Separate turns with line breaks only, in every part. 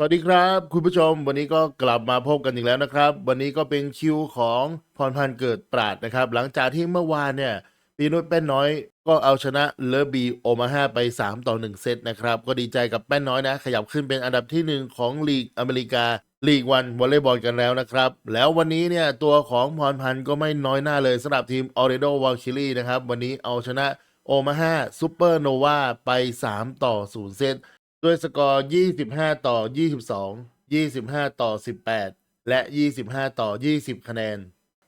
สวัสดีครับคุณผู้ชมวันนี้ก็กลับมาพบกันอีกแล้วนะครับวันนี้ก็เป็นคิวของพรพันธ์เกิดปราดนะครับหลังจากที่เมื่อวานเนี่ยปีนุชแป้นน้อยก็เอาชนะเลอบีโอมาฮาไป3-1เซตนะครับก็ดีใจกับแป้นน้อยนะขยับขึ้นเป็นอันดับที่1ของลีกอเมริกาลีกวันวอลเลย์บอลกันแล้วนะครับแล้ววันนี้เนี่ยตัวของพรพันธ์ก็ไม่น้อยหน้าเลยสำหรับทีมออร์เรโดวอลคิรีนะครับวันนี้เอาชนะโอมาฮาซูเปอร์โนวาไป3-0เซตด้วยสกอร์25-22 25-18 และ 25-20 คะแนน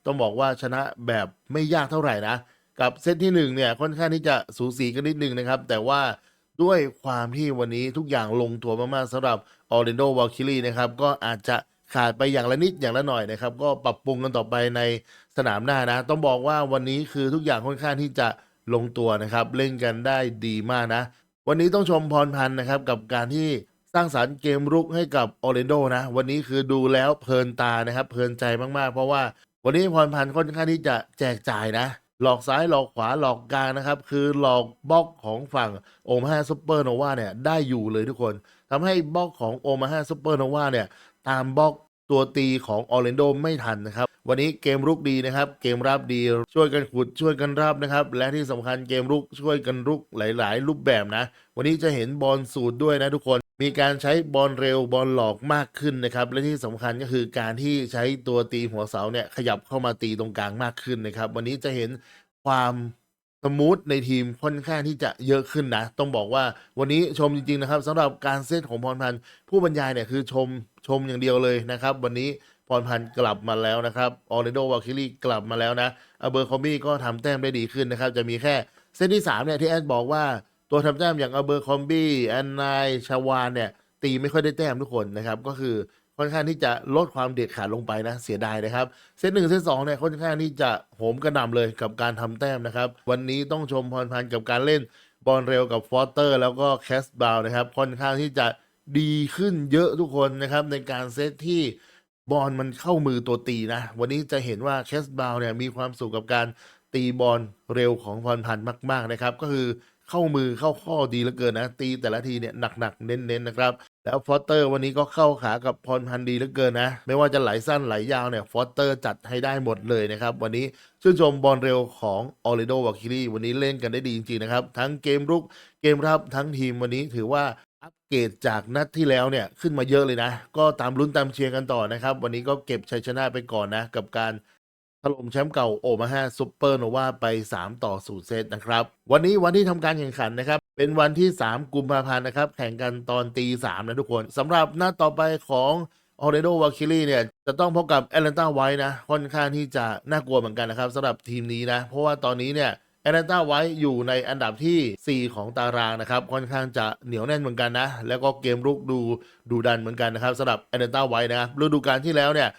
ต้องบอกว่าชนะแบบไม่ยากเท่าไหร่นะกับเซตที่1เนี่ยค่อนข้างที่จะสูสีกันนิดนึงนะครับแต่ว่าด้วยความที่วันนี้ทุกอย่างลงตัวมากๆสำหรับ Orlando Valkyrie นะครับก็อาจจะขาดไปอย่างละนิดอย่างละหน่อยนะครับก็ปรับปรุงกันต่อไปในสนามหน้านะต้องบอกว่าวันนี้คือทุกอย่างค่อนข้างที่จะลงตัวนะครับเล่นกันได้ดีมากนะวันนี้ต้องชมพรพันธ์นะครับกับการที่สร้างสรรค์เกมรุกให้กับออร์แลนโดนะวันนี้คือดูแล้วเพลินตานะครับเพลินใจมากๆเพราะว่าวันนี้พรพันธ์ค่อนข้างที่จะแจกจ่ายนะหลอกซ้ายหลอกขวาหลอกกลางนะครับคือหลอกบล็อกของฝั่งโอมาฮาซุปเปอร์โนวาเนี่ยได้อยู่เลยทุกคนทำให้บล็อกของโอมาฮาซุปเปอร์โนวาเนี่ยตามบล็อกตัวตีของออร์แลนโดไม่ทันนะครับวันนี้เกมรุกดีนะครับเกมรับดีช่วยกันขุดช่วยกันรับนะครับและที่สำคัญเกมรุกช่วยกันรุกหลายๆรูปแบบนะวันนี้จะเห็นบอลสูตรด้วยนะทุกคนมีการใช้บอลเร็วบอลหลอกมากขึ้นนะครับและที่สำคัญก็คือการที่ใช้ตัวตีหัวเสาเนี่ยขยับเข้ามาตีตรงกลางมากขึ้นนะครับวันนี้จะเห็นความสมูทในทีมค่อนข้างที่จะเยอะขึ้นนะต้องบอกว่าวันนี้ชมจริงๆนะครับสำหรับการเซตของพรพันธ์ผู้บรรยายเนี่ยคือชมอย่างเดียวเลยนะครับวันนี้พรพันธ์กลับมาแล้วนะครับออร์แลนโดวาลคิรีกลับมาแล้วนะเบอร์คอมบี้ก็ทำแต้มได้ดีขึ้นนะครับจะมีแค่เซตที่3เนี่ยที่แอดบอกว่าตัวทำแต้มอย่างเบอร์คอมบี้แอนนายชาวานเนี่ยตีไม่ค่อยได้แต้มทุกคนนะครับก็คือค่อนข้างที่จะลดความเด็ดขาดลงไปนะเสียดายนะครับเซต1เซต2เนี่ยค่อนข้างที่จะโหมกระหน่ำเลยกับการทำแต้มนะครับวันนี้ต้องชมพรพันธ์กับการเล่นบอลเร็วกับฟอสเตอร์แล้วก็แคสบาวนะครับค่อนข้างที่จะดีขึ้นเยอะทุกคนนะครับในการเซตที่บอลมันเข้ามือตัวตีนะวันนี้จะเห็นว่าแคสบาวเนี่ยมีความสุขกับการตีบอลเร็วของพรพันธ์มากๆนะครับก็คือเข้ามือเข้าข้อดีเหลือเกินนะตีแต่ละทีเนี่ยหนักๆเน้นๆนะครับแล้วฟอสเตอร์วันนี้ก็เข้าขากับพรพันธ์ดีเหลือเกินนะไม่ว่าจะไหลสั้นไหลยาวเนี่ยฟอสเตอร์จัดให้ได้หมดเลยนะครับวันนี้ชื่นชมบอลเร็วของออร์แลนโดวาลคิรีวันนี้เล่นกันได้ดีจริงๆนะครับทั้งเกมรุกเกมรับทั้งทีมวันนี้ถือว่าอัปเกรดจากนัดที่แล้วเนี่ยขึ้นมาเยอะเลยนะก็ตามลุ้นตามเชียร์กันต่อนะครับวันนี้ก็เก็บชัยชนะไปก่อนนะกับการถล่มแชมป์เก่าโอมาฮาซุปเปอร์โนวาไป3-0เซตนะครับวันนี้วันที่ทำการแข่งขันนะครับเป็นวันที่3กุมภาพันธ์นะครับแข่งกันตอนตี3นะทุกคนสำหรับนัดต่อไปของออร์แลนโดวาลคิรีเนี่ยจะต้องพบกับแอตแลนตาไวท์นะค่อนข้างที่จะน่ากลัวเหมือนกันนะครับสำหรับทีมนี้นะเพราะว่าตอนนี้เนี่ยแอตแลนตาไวท์อยู่ในอันดับที่4ของตารางนะครับค่อนข้างจะเหนียวแน่นเหมือนกันนะแล้วก็เกมรุกดูดันเหมือนกันนะครับสำหรับแอตแลนตาไวท์นะครับฤดูกาลที่แล้วเนี่ย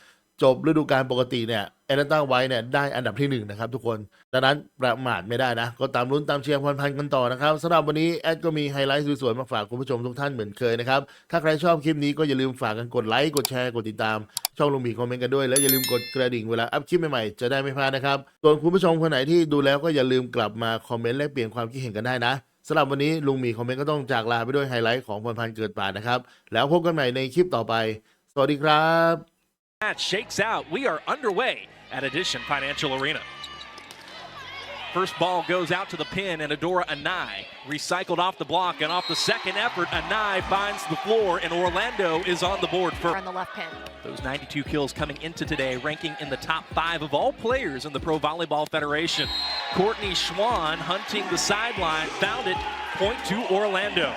จบฤดูกาลปกติเนี่ยแอตแลนตาไวท์เนี่ยได้อันดับที่1นะครับทุกคนดังนั้นประมาทไม่ได้นะก็ตามลุ้นตามเชียร์พรพันธ์กันต่อนะครับสำหรับวันนี้แอดก็มีไฮไลท์สวยๆมาฝากคุณผู้ชมทุกท่านเหมือนเคยนะครับถ้าใครชอบคลิปนี้ก็อย่าลืมฝากกันกดไลค์กดแชร์กดติดตามช่องลุงหมีคอมเมนต์กันด้วยแล้วอย่าลืมกดกระดิ่งเวลาอัพคลิปใหม่ๆจะได้ไม่พลาดนะครับส่วนคุณผู้ชมคนไหนที่ดูแล้วก็อย่าลืมกลับมาคอมเมนต์แลกเปลี่ยนความคิดเห็นกันได้นะสำหรับวันนี้ลุงหมีคอมเมนต์ก็ต้องจากลาไปด้วยไฮไลท์ของพรพันธ์เกิดป่านะครับแล้วพบกันใหม่ในคลิปต่อไปสวัสดีครับ
Match shakes out. We are underway at Edition Financial Arena. First ball goes out to the pin, and Adora Anai recycled off the block, and off the second effort, Anai finds the floor, and Orlando is on the board for
on the left pin.
Those 92 kills coming into today, ranking in the top 5 of all players in the Pro Volleyball Federation. Courtney Schwann hunting the sideline, found it, point to Orlando.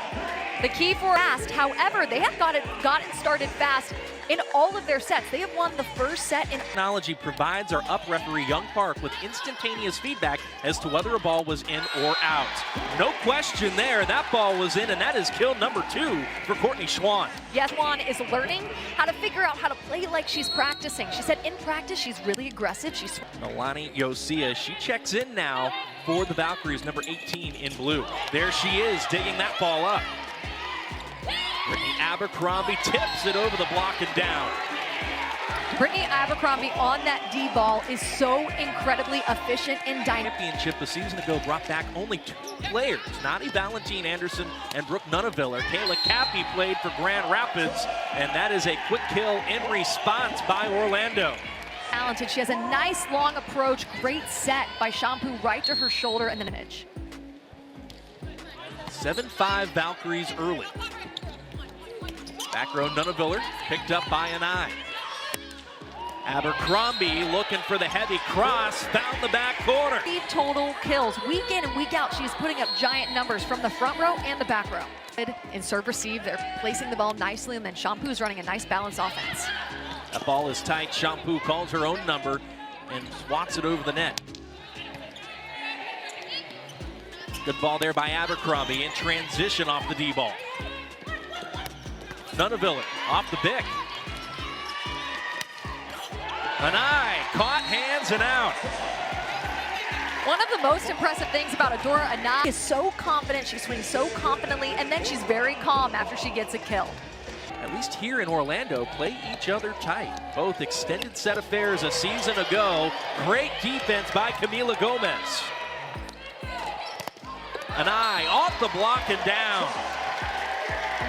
The key for fast, however, they have gotten started fast in all of their sets. They have won the first set in
Technology provides our up referee Young Park with instantaneous feedback as to whether a ball was in or out. No question there, that ball was in, and that is kill number 2 for Courtney Schwann.
Yes, Schwann is learning how to figure out how to play like she's practicing. She said in practice she's really aggressive. She's
Milani Yosia, she checks in now for the Valkyries, number 18 in blue. There she is, digging that ball up. Brittany Abercrombie tips it over the block and down.
Brittany Abercrombie on that D ball is so incredibly efficient and dynamic.
Championship a season ago brought back only 2 players, Nani Valentine Anderson and Brooke Nunaviller. Kayla Cappy played for Grand Rapids, and that is a quick kill in response by Orlando.
Talented. She has a nice long approach, great set by Shampoo right to her shoulder and then an edge.
7-5 Valkyries early. Back row Nunaviller picked up by Anai. Abercrombie looking for the heavy cross, found the back corner.
Total kills week in and week out. She's putting up giant numbers from the front row and the back row. In serve receive, they're placing the ball nicely, and then Shampoo's running a nice balanced offense.
That ball is tight. Shampoo calls her own number and swats it over the net. Good ball there by Abercrombie in transition off the D ball. Nunaviller off the pick. Anai caught, hands and out.
One of the most impressive things about Adora Anai is so confident. She swings so confidently, and then she's very calm after she gets a kill.
At least here in Orlando, play each other tight. Both extended set affairs a season ago. Great defense by Camila Gomez. Anai off the block and down.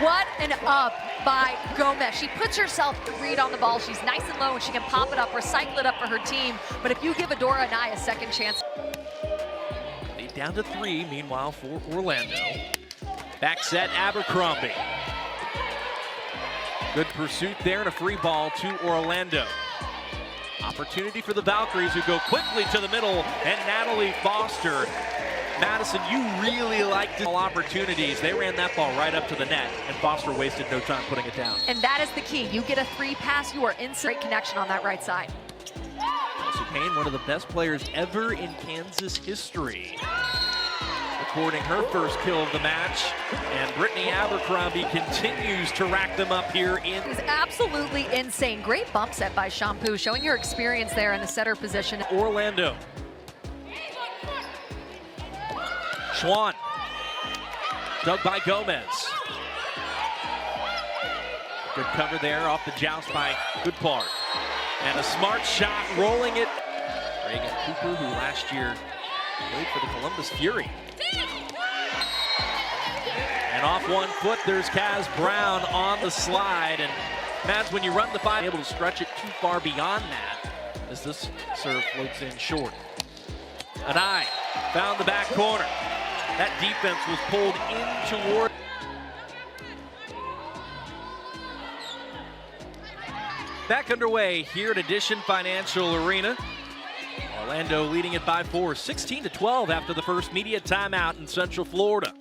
What an up by Gomez. She puts herself to read on the ball. She's nice and low and she can pop it up, recycle it up for her team. But if you give Adora Anai a second chance.
Lead down to 3, meanwhile, for Orlando. Back set, Abercrombie. Good pursuit there and a free ball to Orlando. Opportunity for the Valkyries, who go quickly to the middle, and Natalie Foster. Madison, you really liked all opportunities. They ran that ball right up to the net, and Foster wasted no time putting it down.
And that is the key. You get a 3 pass, you are in straight connection on that right side.
Kelsey Payne, one of the best players ever in Kansas history, recording her first kill of the match, and Brittany Abercrombie continues to rack them up here in.
It was absolutely insane. Great bump set by Shampoo, showing your experience there in the setter position.
Orlando. Schwann, dug by Gomez. Good cover there off the joust by Goodpart. And a smart shot, rolling it. Reagan Cooper, who last year played for the Columbus Fury. And off one foot, there's Kaz Brown on the slide. And Mads, when you run the 5, able to stretch it too far beyond that as this serve floats in short. Anai found the back corner. That defense was pulled in toward. Back underway here at Edition Financial Arena. Orlando leading it by 4, 16-12 after the first media timeout in Central Florida.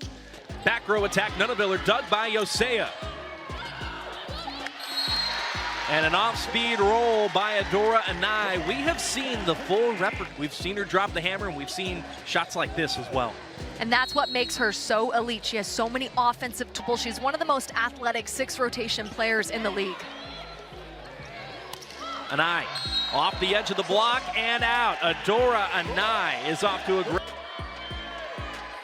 Back row attack, Nunaviller dug by Yosea. And an off-speed roll by Adora Anai. We have seen the full repertoire. We've seen her drop the hammer, and we've seen shots like this as well.
And that's what makes her so elite. She has so many offensive tools. She's one of the most athletic 6-rotation players in the league.
Anai off the edge of the block and out. Adora Anai is off to a great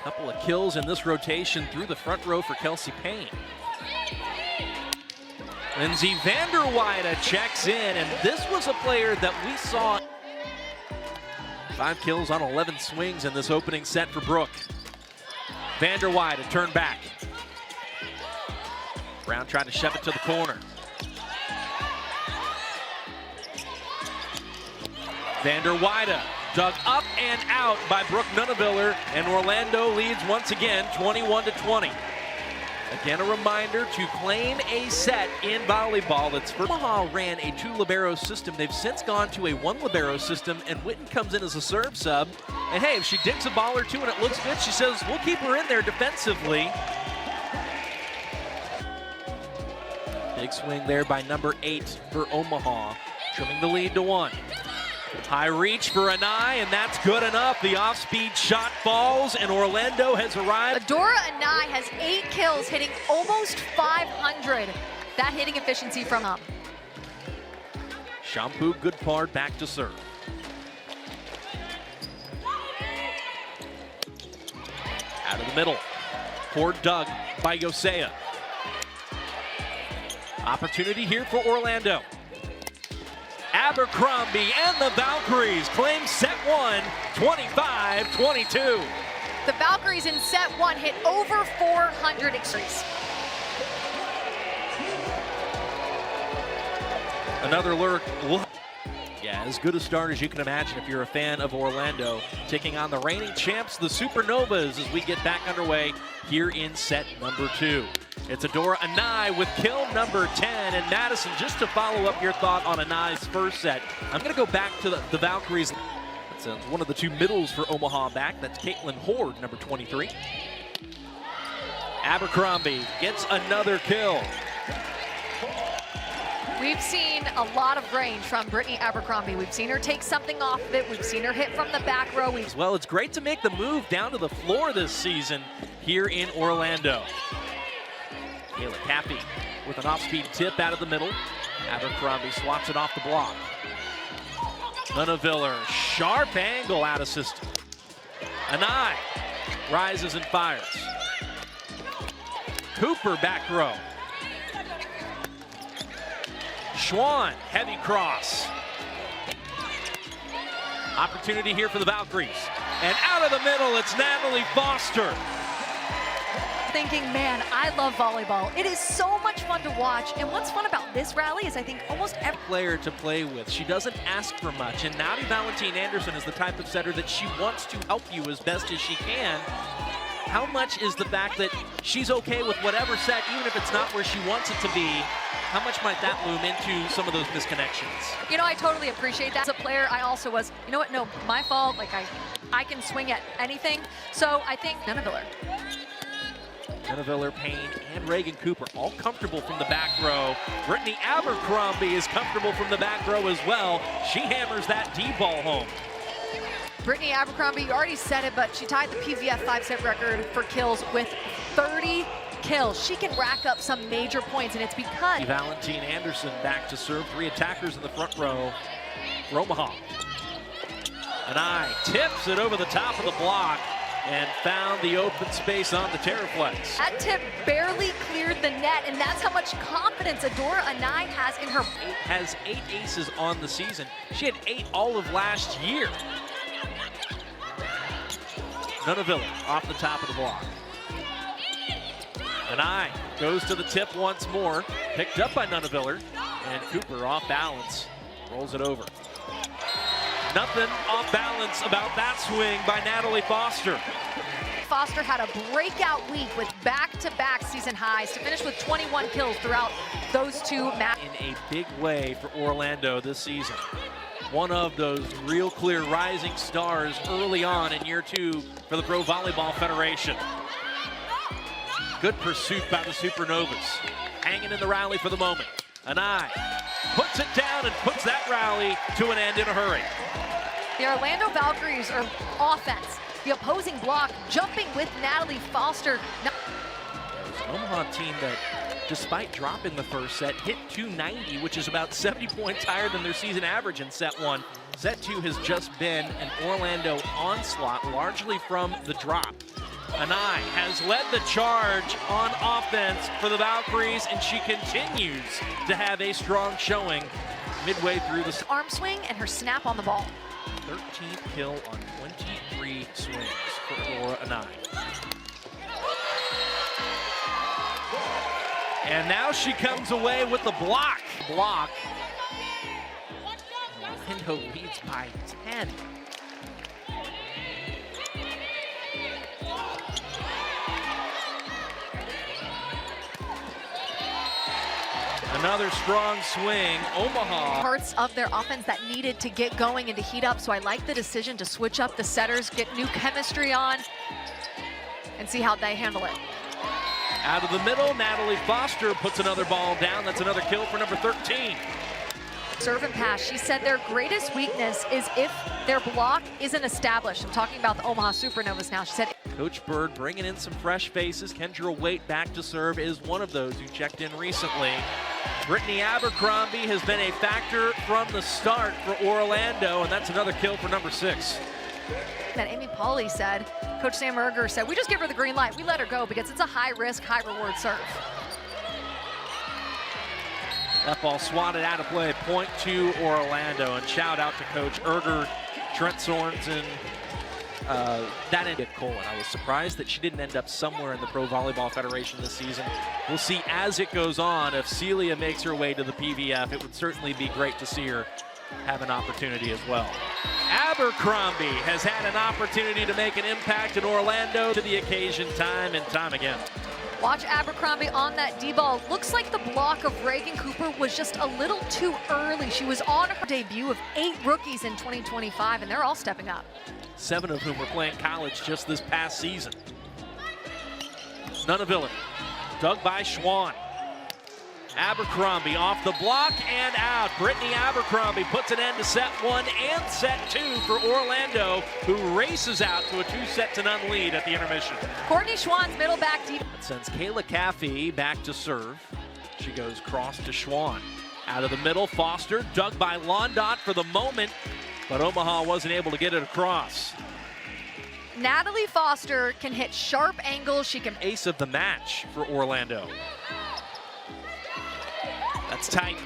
couple of kills in this rotation through the front row for Kelsey Payne. Lindsay Vanderweide checks in, and this was a player that we saw 5 kills on 11 swings in this opening set for Brooke. Vanderweide turn back. Brown tried to shove it to the corner. Vanderweide dug up and out by Brooke Nunaviller, and Orlando leads once again 21-20. Again, a reminder to claim a set in volleyball. It's Omaha ran a 2 libero system. They've since gone to a 1 libero system, and Witten comes in as a serve sub. And hey, if she digs a ball or 2 and it looks good, she says, we'll keep her in there defensively. Big swing there by number 8 for Omaha, trimming the lead to 1. High reach for Anai, and that's good enough. The off-speed shot falls, and Orlando has arrived.
Adora Anai has 8 kills, hitting almost 500. That hitting efficiency from him.
Shampoo Goodpart back to serve. Out of the middle. Poor dug by Yosea. Opportunity here for Orlando. Abercrombie and the Valkyries claim set one, 25-22.
The Valkyries in set one hit over 400 extremes.
Another lurk. Yeah, as good a start as you can imagine if you're a fan of Orlando, taking on the reigning champs, the Supernovas, as we get back underway here in set number two. It's Adora Anai with kill number 10. And Madison, just to follow up your thought on Anai's first set, I'm going to go back to the Valkyries. That's one of the two middles for Omaha back. That's Caitlin Horde, number 23. Abercrombie gets another kill.
We've seen a lot of range from Brittany Abercrombie. We've seen her take something off of it. We've seen her hit from the back row.
As well, it's great to make the move down to the floor this season here in Orlando. Kayla Cappy with an off-speed tip out of the middle. Abercrombie swats it off the block. Luneviller, sharp angle out of system. Anai rises and fires. Cooper back row. Schwann, heavy cross. Opportunity here for the Valkyries. And out of the middle, it's Natalie Foster.
Thinking, man, I love volleyball. It is so much fun to watch. And what's fun about this rally is I think almost every
player to play with. She doesn't ask for much. And Naudi Valentine Anderson is the type of setter that she wants to help you as best as she can. How much is the fact that she's okay with whatever set, even if it's not where she wants it to be? How much might that loom into some of those misconnections?
You know, I totally appreciate that. As a player, I also was, you know what, no, my fault. Like, I can swing at anything. So I think Luneviller.
Luneviller, Payne, and Reagan Cooper all comfortable from the back row. Brittany Abercrombie is comfortable from the back row as well. She hammers that D-ball home.
Brittany Abercrombie, you already said it, but she tied the PVF 5-set record for kills with 30 kills. She can rack up some major points, and it's because
Valentine Anderson back to serve. 3 attackers in the front row for Omaha. Anai tips it over the top of the block and found the open space on the Terraflex.
That tip barely cleared the net, and that's how much confidence Adora Anai has in her.
Has 8 aces on the season. She had 8 all of last year. Luneviller off the top of the block. Anai goes to the tip once more. Picked up by Luneviller. And Cooper off balance. Rolls it over. Nothing off balance about that swing by Natalie Foster.
Foster had a breakout week with back-to-back season highs to finish with 21 kills throughout those two matches.
In a big way for Orlando this season. One of those real clear rising stars early on in year 2 for the Pro Volleyball Federation. Good pursuit by the Supernovas. Hanging in the rally for the moment. Anai puts it down and puts that rally to an end in a hurry.
The Orlando Valkyries are offense. The opposing block jumping with Natalie Foster.
There's an Omaha team that, despite dropping the first set, hit 290, which is about 70 points higher than their season average in set 1. Set 2 has just been an Orlando onslaught, largely from the drop. Anai has led the charge on offense for the Valkyries, and she continues to have a strong showing midway through the
arm swing and her snap on the ball.
13th kill on 23 swings for Adora Anai. And now she comes away with the block. Orlando leads by 10. Another strong swing. Omaha.
Parts of their offense that needed to get going and to heat up. So I like the decision to switch up the setters, get new chemistry on, and see how they handle it.
Out of the middle, Natalie Foster puts another ball down. That's another kill for number 13.
Serve and pass. She said their greatest weakness is if their block isn't established. I'm talking about the Omaha Supernovas now. She said
Coach Bird bringing in some fresh faces. Kendra Waite back to serve is one of those who checked in recently. Brittany Abercrombie has been a factor from the start for Orlando, and that's another kill for number 6.
That Amy Pauley said, Coach Sam Erger said, we just give her the green light. We let her go because it's a high risk, high reward serve.
That ball swatted out of play. Point to Orlando. And shout out to Coach Erger, Trent Sorensen. That ended Colin. I was surprised that she didn't end up somewhere in the Pro Volleyball Federation this season. We'll see as it goes on. If Celia makes her way to the PVF, it would certainly be great to see her have an opportunity as well. Abercrombie has had an opportunity to make an impact in Orlando to the occasion time and time again.
Watch Abercrombie on that D-ball. Looks like the block of Reagan Cooper was just a little too early. She was on her debut of 8 rookies in 2025, and they're all stepping up.
7 of whom were playing college just this past season. Nunavilla, dug by Schwann. Abercrombie off the block and out. Brittany Abercrombie puts an end to set 1 and set 2 for Orlando, who races out to a 2-0 lead at the intermission.
Courtney Schwann's middle back deep.
That sends Kayla Caffey back to serve. She goes cross to Schwann. Out of the middle, Foster, dug by Londot for the moment, but Omaha wasn't able to get it across.
Natalie Foster can hit sharp angles. She can
Ace of the match for Orlando. That's tight.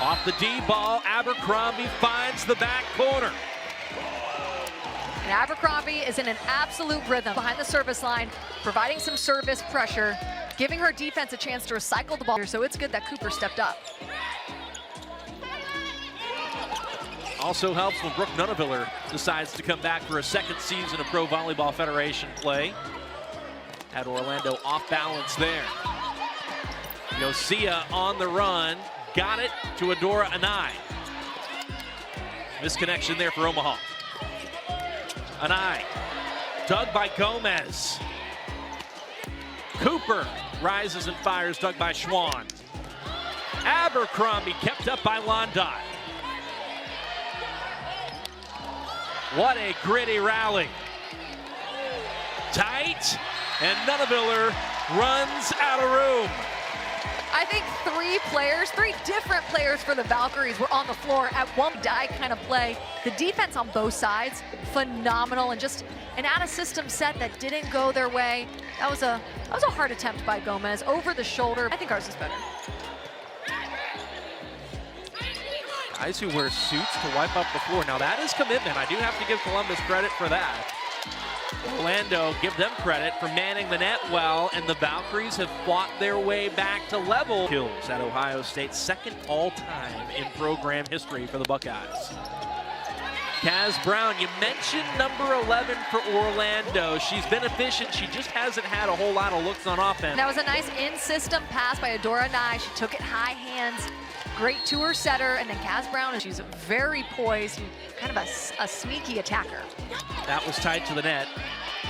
Off the D ball, Abercrombie finds the back corner.
And Abercrombie is in an absolute rhythm behind the service line, providing some service pressure, giving her defense a chance to recycle the ball. So it's good that Cooper stepped up.
Also helps when Brooke Nunaviller decides to come back for a 2nd season of Pro Volleyball Federation play. Had Orlando off balance there. Yosia on the run, got it to Adora Anai. Misconnection there for Omaha. Anai, dug by Gomez. Cooper rises and fires, dug by Schwann. Abercrombie kept up by Londot. What a gritty rally. Tight, and Nunaviller runs out of room.
I think 3 different players for the Valkyries were on the floor at one die kind of play. The defense on both sides, phenomenal, and just an out-of-system set that didn't go their way. That was a hard attempt by Gomez, over the shoulder. I think ours is better.
Guys who wear suits to wipe up the floor. Now that is commitment. I do have to give Columbus credit for that. Orlando, give them credit for manning the net well, and the Valkyries have fought their way back to level. Kills at Ohio State, 2nd all-time in program history for the Buckeyes. Kaz Brown, you mentioned number 11 for Orlando. She's been efficient. She just hasn't had a whole lot of looks on offense.
That was a nice in-system pass by Adora Nye. She took it high hands. Great to-her setter, and then Kaz Brown, she's very poised, kind of a sneaky attacker.
That was tight to the net.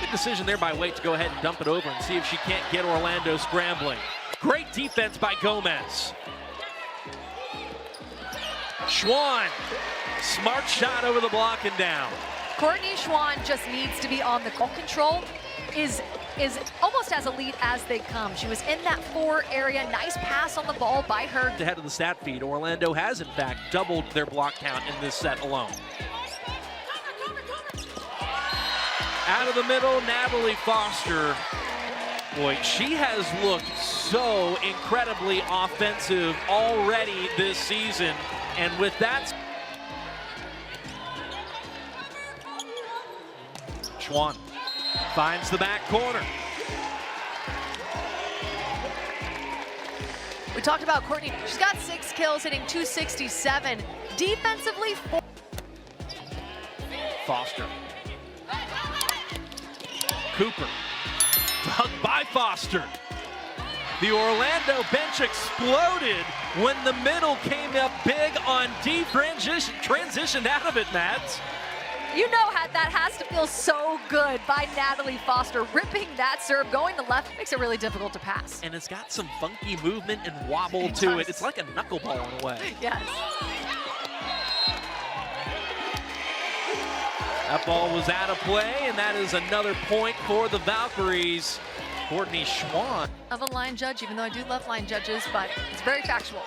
Good decision there by Waite to go ahead and dump it over and see if she can't get Orlando scrambling. Great defense by Gomez. Schwann, smart shot over the block and down.
Courtney Schwann just needs to be on the ball control. Is almost as elite as they come. She was in that 4 area. Nice pass on the ball by her.
Ahead of the stat feed, Orlando has in fact doubled their block count in this set alone. Out of the middle, Natalie Foster. Boy, she has looked so incredibly offensive already this season. And with that, Schwann finds the back corner.
We talked about Courtney. She's got 6 kills, hitting 267. Defensively, 4.
Foster. Cooper. Dug by Foster. The Orlando bench exploded when the middle came up big on D. Transitioned out of it, Mads.
You know how that has to feel so good by Natalie Foster. Ripping that serve, going to left, makes it really difficult to pass.
And it's got some funky movement and wobble to it. It's like a knuckleball in a way.
Yes.
That ball was out of play, and that is another point for the Valkyries. Courtney Schwann.
Of a line judge, even though I do love line judges, but it's very factual.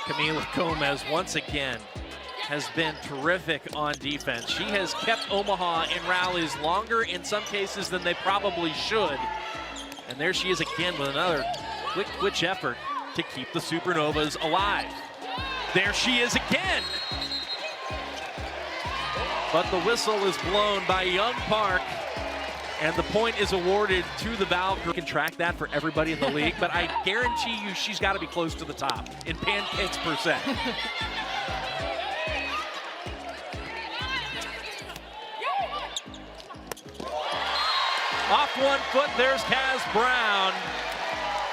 Camila Gomez once again has been terrific on defense. She has kept Omaha in rallies longer in some cases than they probably should. And there she is again with another quick twitch effort to keep the Supernovas alive. There she is again. But the whistle is blown by Young Park, and the point is awarded to the Valkyrie. You can track that for everybody in the league, but I guarantee you she's got to be close to the top in pancakes %. Off one foot, there's Kaz Brown.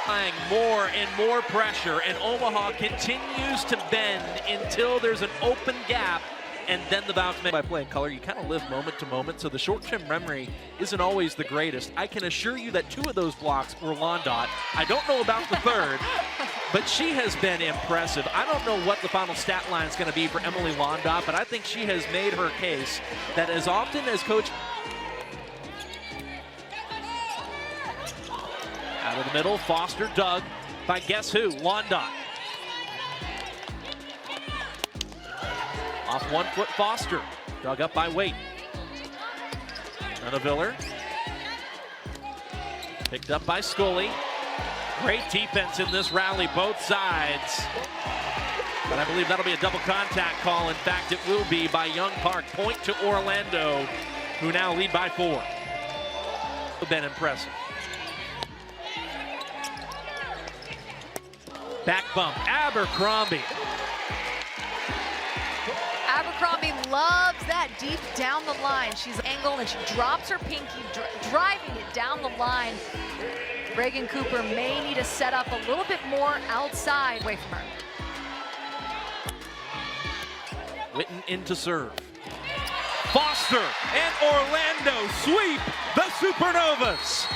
Applying more and more pressure, and Omaha continues to bend until there's an open gap, and then the Valkyries. By playing color, you kind of live moment to moment, so the short-term memory isn't always the greatest. I can assure you that 2 of those blocks were Londot. I don't know about the third, but she has been impressive. I don't know what the final stat line is going to be for Emily Londot, but I think she has made her case that as often as Coach out of the middle, Foster dug by guess who? Londot. Off 1 foot, Foster. Dug up by Waite. Viller. Picked up by Scully. Great defense in this rally, both sides. But I believe that'll be a double contact call. In fact, it will be by Young Park. Point to Orlando, who now lead by 4. Been impressive. Back bump, Abercrombie.
Abercrombie loves that deep down the line. She's angled and she drops her pinky, driving it down the line. Reagan Cooper may need to set up a little bit more outside away from her.
Witten in to serve. Foster and Orlando sweep the Supernovas.